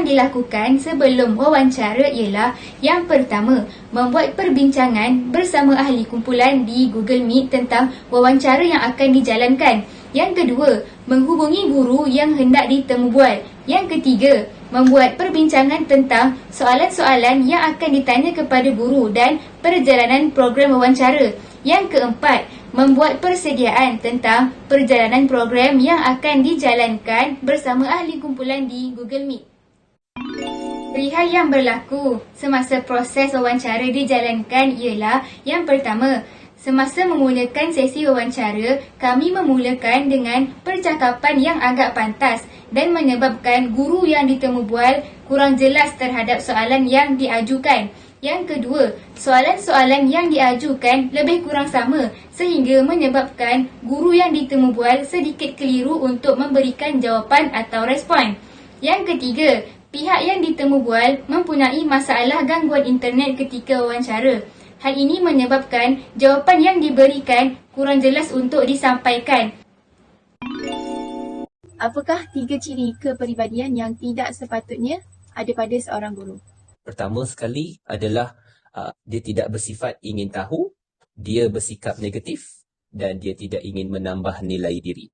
dilakukan sebelum wawancara ialah yang pertama, membuat perbincangan bersama ahli kumpulan di Google Meet tentang wawancara yang akan dijalankan. Yang kedua, menghubungi guru yang hendak ditemu bual. Yang ketiga, membuat perbincangan tentang soalan-soalan yang akan ditanya kepada guru dan perjalanan program wawancara. Yang keempat, membuat persediaan tentang perjalanan program yang akan dijalankan bersama ahli kumpulan di Google Meet. Perihal yang berlaku semasa proses wawancara dijalankan ialah yang pertama, semasa memulakan sesi wawancara, kami memulakan dengan percakapan yang agak pantas dan menyebabkan guru yang ditemu bual kurang jelas terhadap soalan yang diajukan. Yang kedua, soalan-soalan yang diajukan lebih kurang sama sehingga menyebabkan guru yang ditemu bual sedikit keliru untuk memberikan jawapan atau respon. Yang ketiga, pihak yang ditemu bual mempunyai masalah gangguan internet ketika wawancara. Hal ini menyebabkan jawapan yang diberikan kurang jelas untuk disampaikan. Apakah 3 ciri kepribadian yang tidak sepatutnya ada pada seorang guru? Pertama sekali adalah dia tidak bersifat ingin tahu, dia bersikap negatif dan dia tidak ingin menambah nilai diri.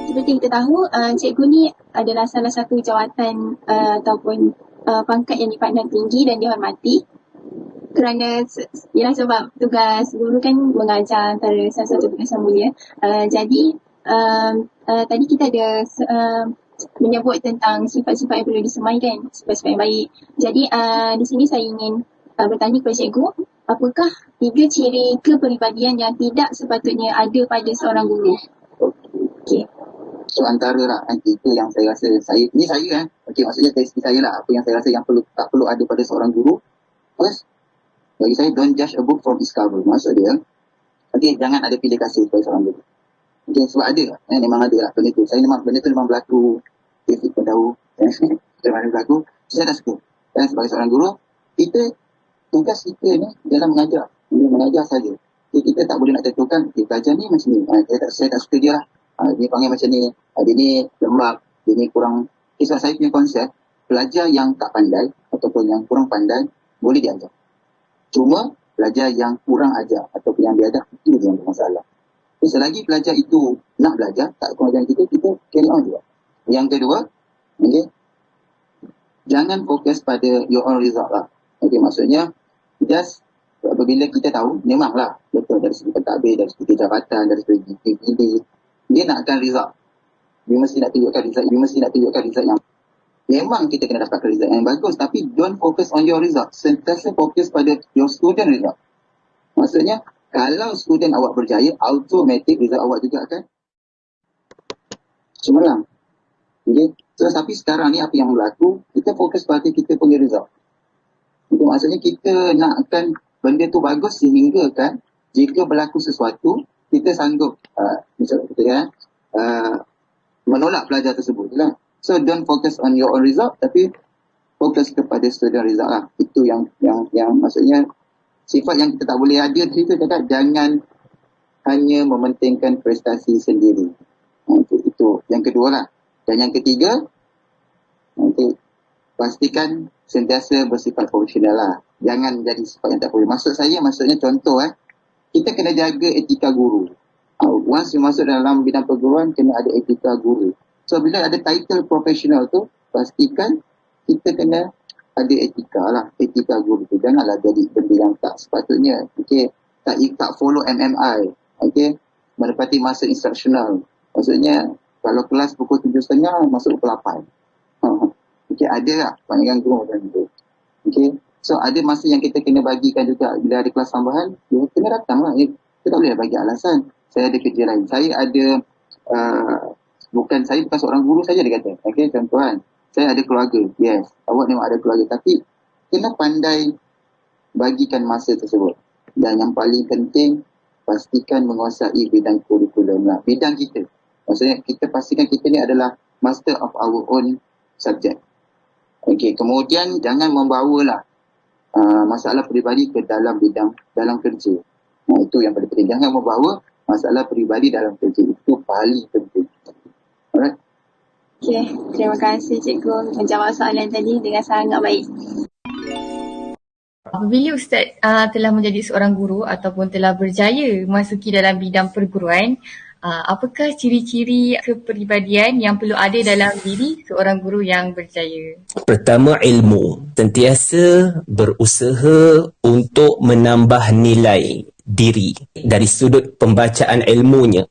Seperti kita tahu, cikgu ni adalah salah satu jawatan ataupun pangkat yang dipandang tinggi dan dihormati. Kerana ialah sebab tugas guru kan mengajar, antara salah satu tugas yang mulia. Jadi tadi kita ada menyebut tentang sifat-sifat yang perlu disemaikan, sifat-sifat yang baik. Jadi di sini saya ingin bertanya kepada cikgu, apakah 3 ciri kepribadian yang tidak sepatutnya ada pada seorang guru? Okey. So antara lah itu yang saya rasa okey, maksudnya tesis saya lah, apa yang saya rasa yang tak perlu ada pada seorang guru. First, bagi saya, don't judge a book from its cover. Maksud dia, okey, jangan ada pilih kasih pada seorang guru. Okey, sebab ada lah, memang ada lah benda tu. Benda tu memang berlaku, David pun tahu, memang berlaku. So, saya dah suka. Dan sebagai seorang guru, tugas kita ni dalam mengajar saja. Kita tak boleh nak tentukan, pelajar ni macam ni, saya tak suka dia lah. Dia panggil macam ni, dia ni lembab, dia ni kurang. Sebab saya punya konsep, pelajar yang tak pandai ataupun yang kurang pandai boleh diajar. Cuma pelajar yang kurang ajar ataupun yang diajar, itu yang bermasalah. Selagi pelajar itu nak belajar, tak kurang ajar kita carry on juga. Yang kedua, okay, jangan fokus pada your own result lah. Okay, maksudnya, just apabila kita tahu, memanglah betul dari segi pentadbir, dari segi jabatan, dari segi PPD, dia nakkan result. Dia mesti nak tunjukkan result yang memang kita kena dapatkan result yang bagus, tapi don't focus on your result. Sentiasa fokus pada your student result. Maksudnya, kalau student awak berjaya, automatic result awak juga akan cemerlang. Okay? So, tapi sekarang ni apa yang berlaku, kita fokus pada kita punya result. Itu maksudnya kita nakkan benda tu bagus sehingga kan, jika berlaku sesuatu, kita sanggup misalnya kita menolak pelajar tersebut lah. So don't focus on your own result, tapi fokus kepada student result lah. Itu yang maksudnya sifat yang kita tak boleh ada di situ, cakap jangan hanya mementingkan prestasi sendiri. Itu yang kedua lah. Dan yang ketiga, nanti pastikan sentiasa bersifat profesional lah. Jangan jadi sifat yang tak boleh. Maksudnya contoh kita kena jaga etika guru. Once you masuk dalam bidang perguruan, kena ada etika guru. So bila ada title profesional tu, pastikan kita kena ada etika lah, etika guru tu. Janganlah jadi benda yang tak sepatutnya. Okay, tak follow MMI. Okay, menepati masa instructional. Maksudnya kalau kelas pukul 7.30, masuk pukul 8. Okay, ada lah pandangan guru macam tu. Okay, so ada masa yang kita kena bagikan juga. Bila ada kelas tambahan, dia kena datang lah. Kita tak boleh bagi alasan. Saya ada kerja lain. Saya bukan seorang guru saja, dia kata. Okay, contoh kan. Saya ada keluarga. Yes, awak memang ada keluarga. Tapi kena pandai bagikan masa tersebut. Dan yang paling penting, pastikan menguasai bidang kurikulum lah. Bidang kita. Maksudnya kita pastikan kita ni adalah master of our own subject. Okay, kemudian jangan membawalah masalah peribadi ke dalam kerja. Itu yang paling penting. Jangan membawa masalah peribadi dalam kerja. Itu paling penting. Alright. Okey, terima kasih cikgu menjawab soalan tadi dengan sangat baik. Apabila Ustaz telah menjadi seorang guru ataupun telah berjaya masuki dalam bidang perguruan, apakah ciri-ciri kepribadian yang perlu ada dalam diri seorang guru yang berjaya? Pertama, ilmu. Sentiasa berusaha untuk menambah nilai diri dari sudut pembacaan ilmunya,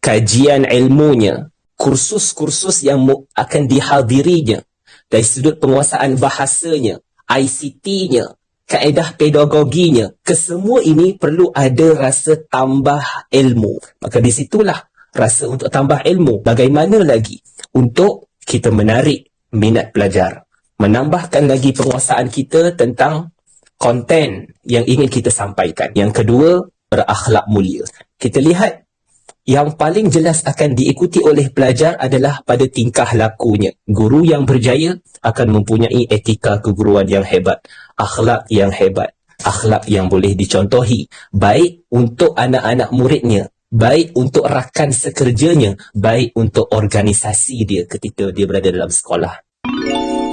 kajian ilmunya, kursus-kursus yang akan dihadirinya, dari sudut penguasaan bahasanya, ICT-nya, kaedah pedagoginya. Kesemua ini perlu ada rasa tambah ilmu. Maka di situlah rasa untuk tambah ilmu. Bagaimana lagi untuk kita menarik minat pelajar, menambahkan lagi penguasaan kita tentang konten yang ingin kita sampaikan. Yang kedua, berakhlak mulia. Kita lihat yang paling jelas akan diikuti oleh pelajar adalah pada tingkah lakunya. Guru yang berjaya akan mempunyai etika keguruan yang hebat, akhlak yang hebat, akhlak yang boleh dicontohi, baik untuk anak-anak muridnya, baik untuk rakan sekerjanya, baik untuk organisasi dia ketika dia berada dalam sekolah.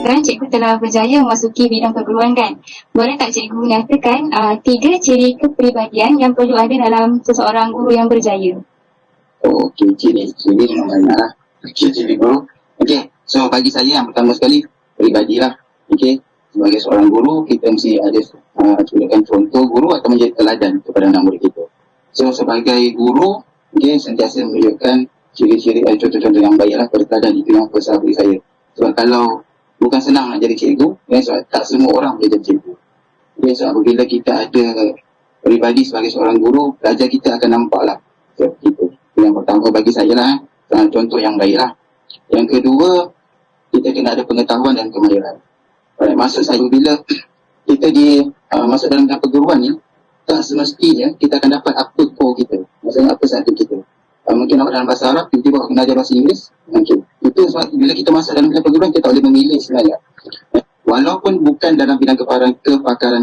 Sekarang cikgu telah berjaya memasuki bidang perguruan kan? Boleh tak cikgu nyatakan 3 ciri kepribadian yang perlu ada dalam seseorang guru yang berjaya? Okey, ciri memang banyak lah. Ciri guru. Okey, so bagi saya yang pertama sekali, peribadi lah. Okey, sebagai seorang guru, kita mesti ada tunjukkan contoh guru atau menjadi teladan kepada anak murid kita. So, sebagai guru, okey, sentiasa menunjukkan ciri-ciri contoh-contoh yang baik lah kepada teladan. Itu yang besar bagi saya. Sebab kalau bukan senang nak jadi cikgu, sebab tak semua orang boleh jadi cikgu. Okay, so apabila kita ada peribadi sebagai seorang guru, pelajar kita akan nampak lah. So, itu yang pertama bagi saya lah, contoh yang baik lah. Yang kedua, kita kena ada pengetahuan dan kemahiran. Maksud saya, bila kita masuk dalam bidang perguruan ni, tak semestinya kita akan dapat apa core kita. Maksudnya apa satu kita. Mungkin awak dalam bahasa Arab, tiba-tiba awak kena ajar bahasa Inggeris. Mungkin. Itu sebab bila kita masuk dalam bidang perguruan, kita boleh memilih sebenarnya. Walaupun bukan dalam bidang kepakaran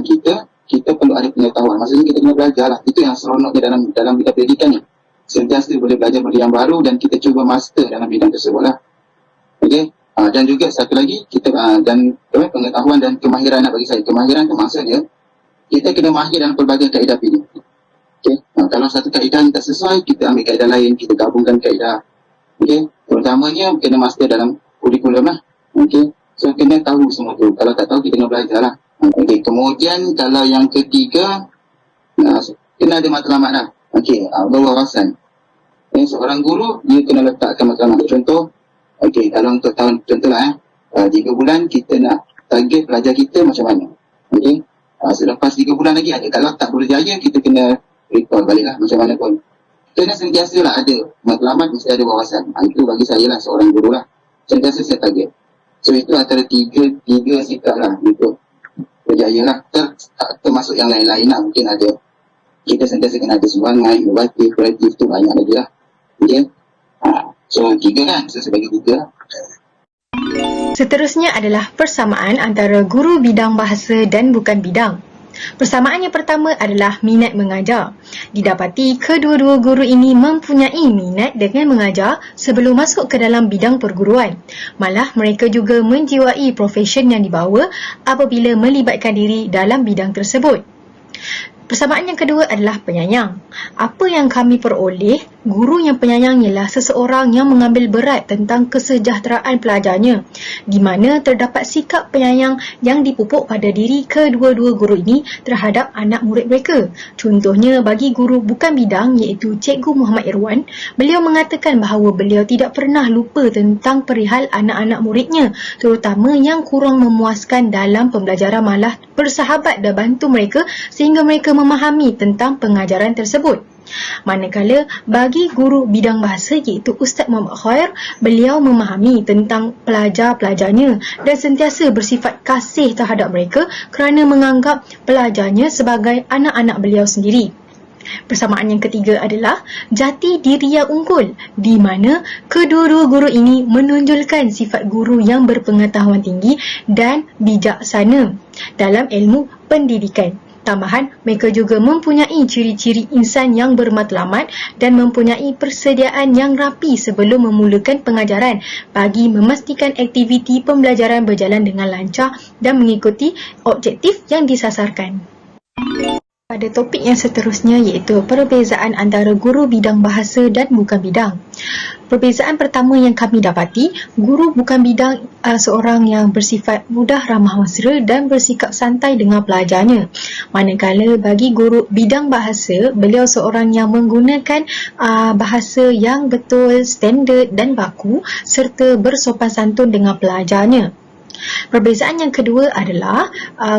kita perlu ada pengetahuan. Maksudnya kita kena belajar lah. Itu yang seronoknya dalam bidang pendidikan ni. Sentiasa boleh belajar benda yang baru dan kita cuba master dalam bidang tersebut lah. Okey. Dan juga satu lagi, kita dan pengetahuan dan kemahiran nak bagi saya. Kemahiran tu maksudnya, kita kena mahir dalam pelbagai kaedah pilih. Okay. Kalau satu kaedah tak sesuai, kita ambil kaedah lain, kita gabungkan kaedah. Okay. Terutamanya kena master dalam kurikulum lah. Okay. So kena tahu semua tu. Kalau tak tahu, kita kena belajar lah. Okay. Kemudian kalau yang ketiga, kena ada matlamat lah. Okay. Berwawasan. Seorang guru, dia kena letakkan matlamat. Contoh, okay, kalau untuk tahun, contohlah 3 bulan kita nak target pelajar kita macam mana. Okay. Selepas 3 bulan lagi ada. Kalau tak berjaya, kita kena recall balik lah macam mana pun. Kena sentiasa lah ada matlamat, mesti ada wawasan. Itu bagi saya lah seorang guru lah. Sentiasa saya target. So itu antara tiga sikap lah untuk berjaya lah. Termasuk yang lain-lain lah. Mungkin ada, kita sentiasa kena ada semangat, inovatif, kreatif tu banyak lagi lah. Okay. So 3 kan. So sebagai 3 lah. Seterusnya adalah persamaan antara guru bidang bahasa dan bukan bidang. Persamaan yang pertama adalah minat mengajar. Didapati kedua-dua guru ini mempunyai minat dengan mengajar sebelum masuk ke dalam bidang perguruan. Malah mereka juga menjiwai profesen yang dibawa apabila melibatkan diri dalam bidang tersebut. Persamaan yang kedua adalah penyayang. Apa yang kami peroleh, guru yang penyayang ialah seseorang yang mengambil berat tentang kesejahteraan pelajarnya, di mana terdapat sikap penyayang yang dipupuk pada diri kedua-dua guru ini terhadap anak murid mereka. Contohnya bagi guru bukan bidang iaitu Cikgu Muhammad Irwan, beliau mengatakan bahawa beliau tidak pernah lupa tentang perihal anak-anak muridnya, terutama yang kurang memuaskan dalam pembelajaran, malah bersahabat dan bantu mereka sehingga mereka memahami tentang pengajaran tersebut. Manakala bagi guru bidang bahasa iaitu Ustaz Muhammad Khair, beliau memahami tentang pelajar-pelajarnya dan sentiasa bersifat kasih terhadap mereka kerana menganggap pelajarnya sebagai anak-anak beliau sendiri. Persamaan yang ketiga adalah jati diri yang unggul, di mana kedua-dua guru ini menonjolkan sifat guru yang berpengetahuan tinggi dan bijaksana dalam ilmu pendidikan. Tambahan, mereka juga mempunyai ciri-ciri insan yang bermatlamat dan mempunyai persediaan yang rapi sebelum memulakan pengajaran bagi memastikan aktiviti pembelajaran berjalan dengan lancar dan mengikuti objektif yang disasarkan. Pada topik yang seterusnya iaitu perbezaan antara guru bidang bahasa dan bukan bidang. Perbezaan pertama yang kami dapati, guru bukan bidang seorang yang bersifat mudah ramah mesra dan bersikap santai dengan pelajarnya. Manakala bagi guru bidang bahasa, beliau seorang yang menggunakan bahasa yang betul, standard dan baku serta bersopan santun dengan pelajarnya. Perbezaan yang kedua adalah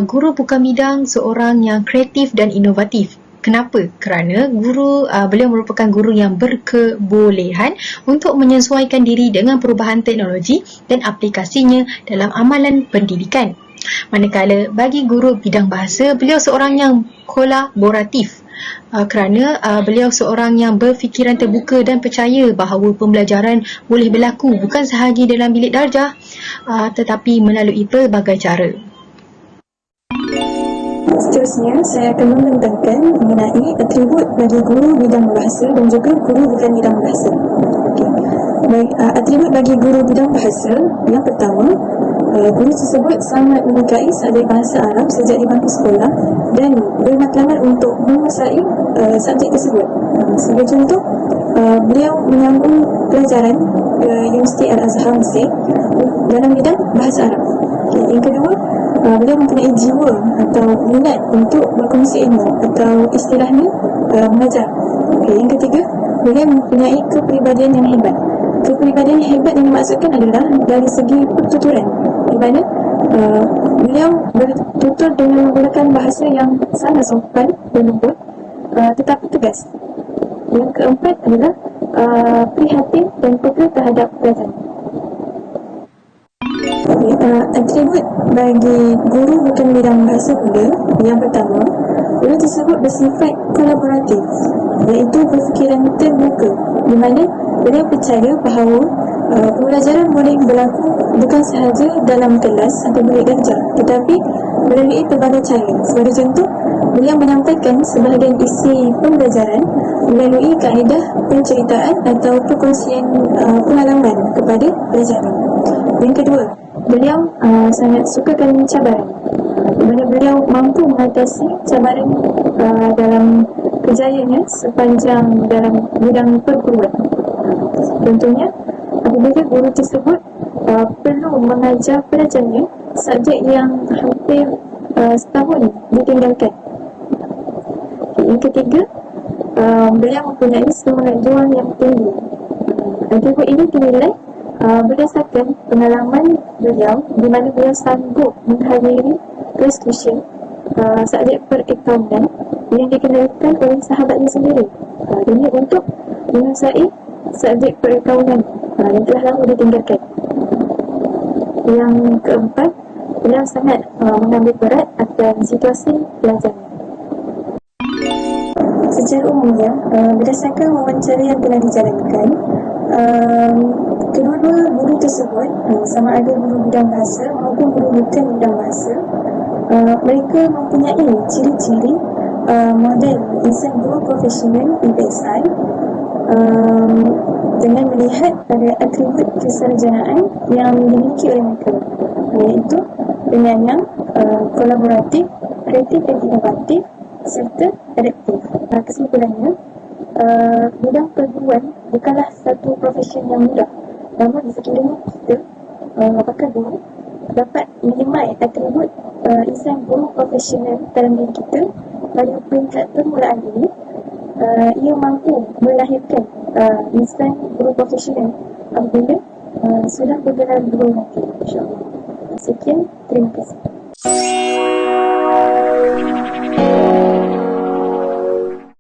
guru bukan bidang seorang yang kreatif dan inovatif. Kenapa? Kerana beliau merupakan guru yang berkebolehan untuk menyesuaikan diri dengan perubahan teknologi dan aplikasinya dalam amalan pendidikan. Manakala bagi guru bidang bahasa, beliau seorang yang kolaboratif. Kerana beliau seorang yang berfikiran terbuka dan percaya bahawa pembelajaran boleh berlaku bukan sahaja dalam bilik darjah tetapi melalui pelbagai cara. Seterusnya, saya akan membentangkan mengenai atribut bagi guru bidang bahasa dan juga guru bukan bidang bahasa. Atribut bagi guru bidang bahasa, yang pertama, guru tersebut sangat menyukai subjek bahasa Arab sejak di bangku sekolah dan bermatlamat untuk menguasai subjek tersebut. Sebagai contoh, beliau menyambung pelajaran Universiti Al-Azhar Mesir dalam bidang bahasa Arab. Yang kedua, beliau mempunyai jiwa atau minat untuk berkongsi ilmu atau istilahnya mengajar. Yang ketiga, beliau mempunyai kepribadian yang hebat. Kepribadian yang hebat yang dimaksudkan adalah dari segi pertuturan, di mana beliau bertutur dengan menggunakan bahasa yang sangat sopan dan lembut tetapi tegas. Yang keempat adalah prihatin dan peka terhadap pelajaran. Atribut bagi guru bukan bidang bahasa pula, yang pertama, guru tersebut bersifat kolaboratif, iaitu berfikiran terbuka, di mana beliau percaya bahawa pembelajaran boleh berlaku bukan sahaja dalam kelas atau bilik darjah, tetapi melalui pelbagai cara. Sebagai contoh, beliau menyampaikan sebahagian isi pembelajaran melalui kaedah penceritaan atau perkongsian pengalaman kepada pelajar. Yang kedua, beliau sangat sukakan cabaran, di mana beliau mampu mengatasi cabaran dalam kejayaannya sepanjang dalam bidang perguruan. Contohnya, apabila guru tersebut perlu mengajar pelajarnya subjek yang hampir setahun ditinggalkan. Yang ketiga, beliau mempunyai semangat juang yang tinggi. Atribut ini dinilai berdasarkan pengalaman beliau di mana beliau sanggup menghadiri kelas tuition subjek perakaunan yang dikendalikan oleh sahabatnya sendiri. Ini untuk menguasai subjek perakaunan yang telah lama ditinggalkan. Yang keempat, beliau sangat mengambil berat akan situasi pelajarnya. Secara umumnya, berdasarkan wawancara yang telah dijalankan, kedua-dua guru tersebut, sama ada guru bidang bahasa maupun guru bukan bidang bahasa, mereka mempunyai ciri-ciri model insan guru profesional (IPSI) dengan melihat pada atribut kesarjanaan yang dimiliki oleh mereka, iaitu penyayang, kolaboratif, kreatif dan inovatif serta adaptif. Kesimpulannya, bidang perguruan bukanlah satu profesi yang mudah. Namun sekiranya kita bakal guru dapat menyemai atribut insan guru profesional dalam diri kita pada peringkat permulaan ini, ia mampu melahirkan insan guru profesional apabila sudah bergelar guru nanti, insyaAllah. Sekian, terima kasih.